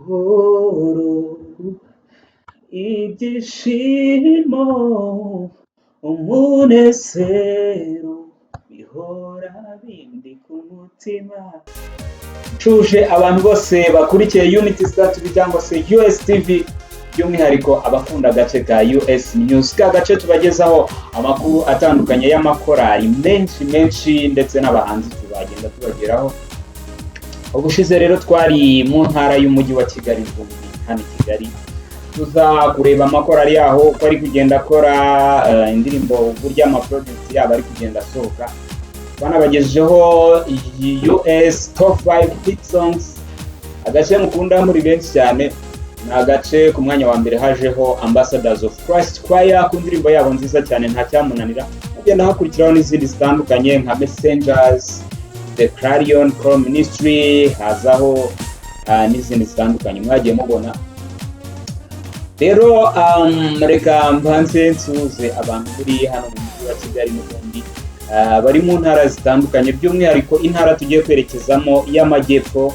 amahoro ibyishimo umunezero bihora bindi ku mutima. Nshuje abantu bose bakurikiye Unity Star TV cyangwa se US TV, by'umwihariko abakunda agace ka US News, ka gace tubagezaho amakuru atandukanye y'amakorali menshi ndetse n'abahanzi tubagenda tubageraho. Ubushize rero twari mu ntara y'umujyi wa Kigali, hano Kigali, tuza kureba amakorali yaho uko ari kugenda akora indirimbo, burya ama-project yabo ari kugenda asohoka. Banabagejeho US Top 5 Hit Songs, agace mukunda muri benshi cyane. Ni agace ku mwanya wa mbere hajeho Ambassadors of Christ Choir ku ndirimbo yabo nziza cyane nta cyamunanira. Ugenda hakurikiraho n'izindi zitandukanye nka Messengers, The Clarion Call Ministry, hazaho n'izindi zitandukanye mwagiye mubona. Rero reka mbanze nsuze abantu muri hano mu mujyi wa Kigali n'ubundi bari mu ntara zitandukanye, by'umwihariko intara tugiye kwerekezamo y'Amajyepfo.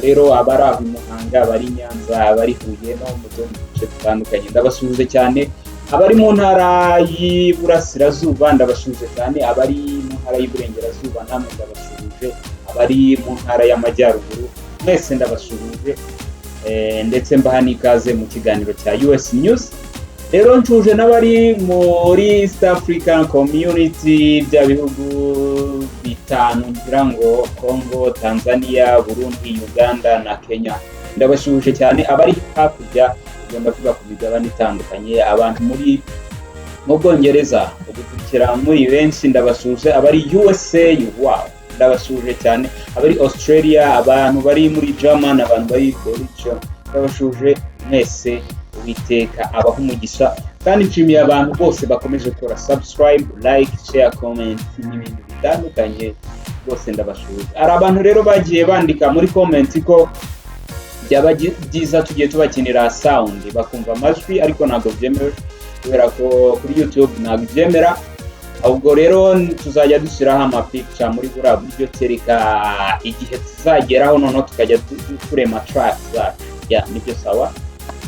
Rero abari aho Muhanga, abari Nyanza, abari Huye no mu tundi duce dutandukanye ndabasuhuje cyane. Abari mu ntara y'Iburasirazuba ndabasuhuje cyane, abari mu ntara y'Iburengerazuba namwe ndabasuhuje, abari mu ntara y'Amajyaruguru mwese ndabasuhuje, ndetse mbaha n'ikaze mu kiganiro cya US News. Rero nshuje n'abari muri East African Community, bya bihugu bitanu ngira ngo Congo, Tanzania, Burundi, Uganda na Kenya, ndabashuje cyane. Abari hakurya ugomba kuvuga ku migabane itandukanye, abantu muri mu Bwongereza ugukurikira muri benshi ndabashuje. Abari USA, wow, ndabashuje cyane. Abari Australia, abantu bari muri German, abantu bari Belgium, ndabashuje mwese. Uwiteka abaha umugisha, kandi nshimiye abantu bose bakomeje gukora subscribe, like, share, comment n'ibindi bitandukanye, bose ndabashuje. Ari abantu rero bagiye bandika muri comment ko byaba byiza tugiye tubakinira sound bakumva amajwi, ariko ntabwo byemewe kubera ko kuri YouTube ntabwo byemera. Ahubwo rero tuzajya dushyiraho amapicture muri buriya buryo tereka igihe tuzageraho, noneho tukajya turema tracks zacu. Nibyo sawa.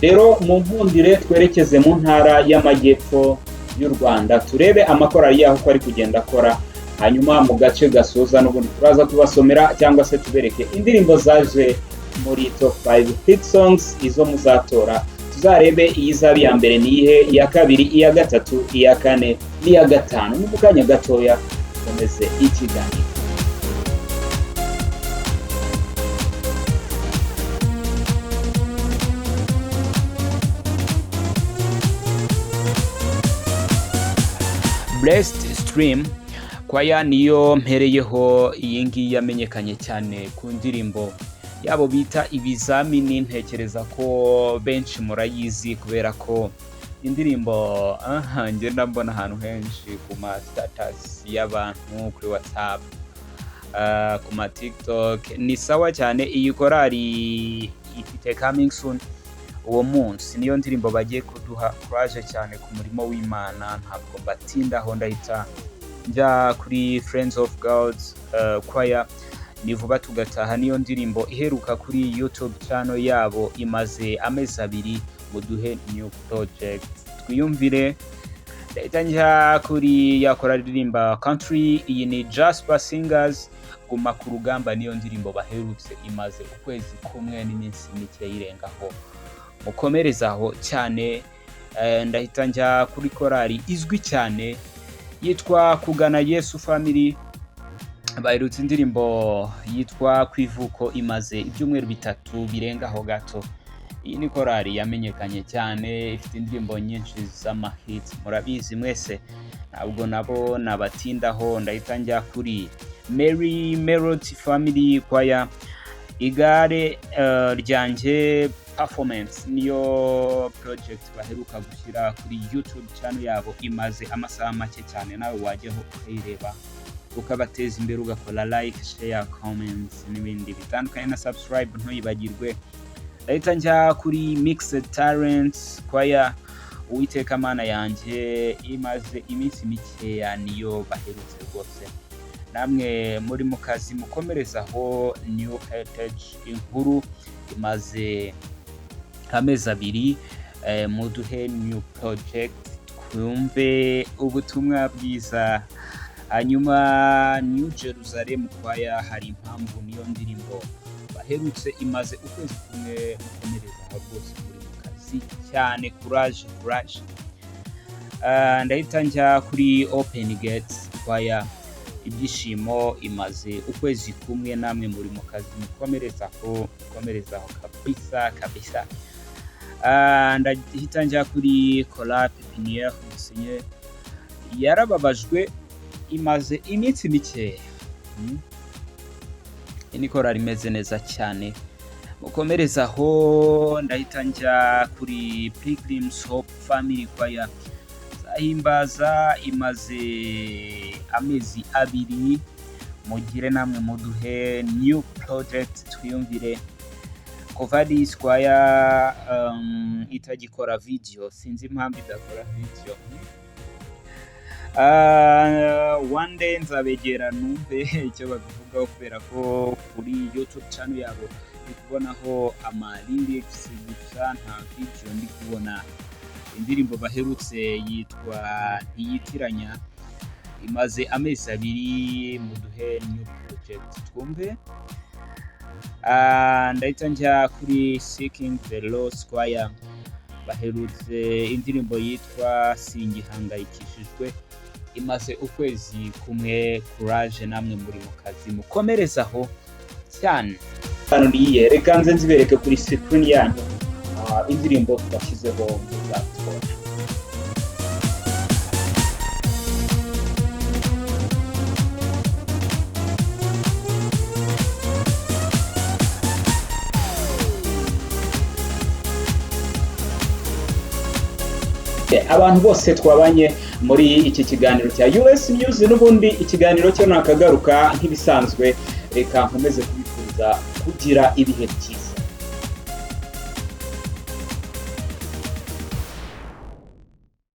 Rero mu mpundire twerekeze mu ntara y'Amajyepfo y'u Rwanda, turebe amakorali yaho uko ari kugenda akora, hanyuma mu gace gasoza n'ubundi turaza kubasomera cyangwa se tubereke indirimbo zaje muri Top 5 Hit Songs, izo muzatora. Tuzarebe iyizaba iya mbere niyihe, iya kabiri, iya gatatu, iya kane n'iya gatanu. Mu kanya gatoya komeze ikiganiro. Blessed Stream Choir niyo mpereyeho, iyi ngiyi yamenyekanye cyane ku ndirimbo yabo bita Ibizamini. Ntekereza ko benshi murayizi kubera ko indirimbo ngenda mbona ahantu henshi ku ma status y'abantu kuri WhatsApp, ku ma TikTok. Ni sawa cyane. Iyi korali ifite coming soon, uwo munsi niyo ndirimbo bagiye kuduha courage cyane ku murimo w'Imana. Ntabwo mbatindaho, ndahita njya kuri Friends of God Choir, ni vuba tugataha. Niyo ndirimbo iheruka kuri YouTube channel yabo, imaze amezi 2 muduhe new project twiyumvire. Ndahita njya kuri yakora ririmba country, iyi ni Jasper Singers Guma ku Rugamba, niyo ndirimbo baherutse, imaze ukwezi kumwe n'iminsi mike yirengaho. Mukomerezaho cyane. Ndahita njya kuri korali izwi cyane yitwa Kugana Yesu Family, baherutse indirimbo yitwa Kwivuko, imaze ibyumweru 3 birengaho gato. Iyi ni korali yamenyekanye cyane, ifite indirimbo nyinshi z'amahits murabizi mwese, ntabwo nabo nabatindaho. Ndahita njya kuri Mary Melody Family Choir, Igare ryanjye Performance, niyo project baheruka gushyira kuri YouTube channel yabo, imaze amasaha make cyane. Nawe wajyaho ukayireba ukabateza imbere, ugakora like, share, comments n'ibindi bitandukanye na subscribe ntuyibagirwe. Ndahita njya kuri Mixed Talents Choir, Uwiteka Mana yanjye, imaze iminsi mikeya, niyo baherutse rwose. namwe muri mu kazi mukomerezaho New Heritage inkuru imaze amezi abiri muduhe new project twumve ubutumwa bwiza. Hanyuma New Jerusalem kwaya hari impamvu niyo ndirimbo baherutse imaze ukwezi kumwe mukomerezaho rwose muri mu kazi cyane. Courage. Ndahita njya kuri Open Gates kwaya ibyishimo imaze ukwezi kumwe namwe muri mu kazi mukomerezaho kabisa. Ndahita njya kuri Cola Pepiniere Musinye yarababajwe imaze iminsi mikeya. Inikora rimeze neza cyane mukomerezaho. Ndahita njya kuri Pilgrim's Hope Family kwaya zahimbaza imaze amezi abiri. Mugire namwe muduhe new project twiyumvire. Kovadis kwaya itagikora video, sinzi impamvu idakora video. One day nzabegera numve icyo babivugaho kubera ko kuri YouTube channel yabo ndi kubonaho lyrics gusa nta video ndi kubona. Indirimbo baherutse yitwa Ntiyitiranya imaze amezi abiri. Muduhe new project twumve. Ndahita njya kuri Seeking the Lost Choir baherutse indirimbo yitwa Singihangayikishijwe imaze ukwezi kumwe. Courage namwe muri mu kazi mukomerezaho cyane. Hano niye reka nze nzibereke kuri screen yanyu indirimbo twashyizeho muzatubona. Abantu bose twabanye muri iki kiganiro cya US News, n'ubundi ikiganiro cyo nakagaruka nk'ibisanzwe. Reka nkomeze kubifuza kugira ibihe byiza.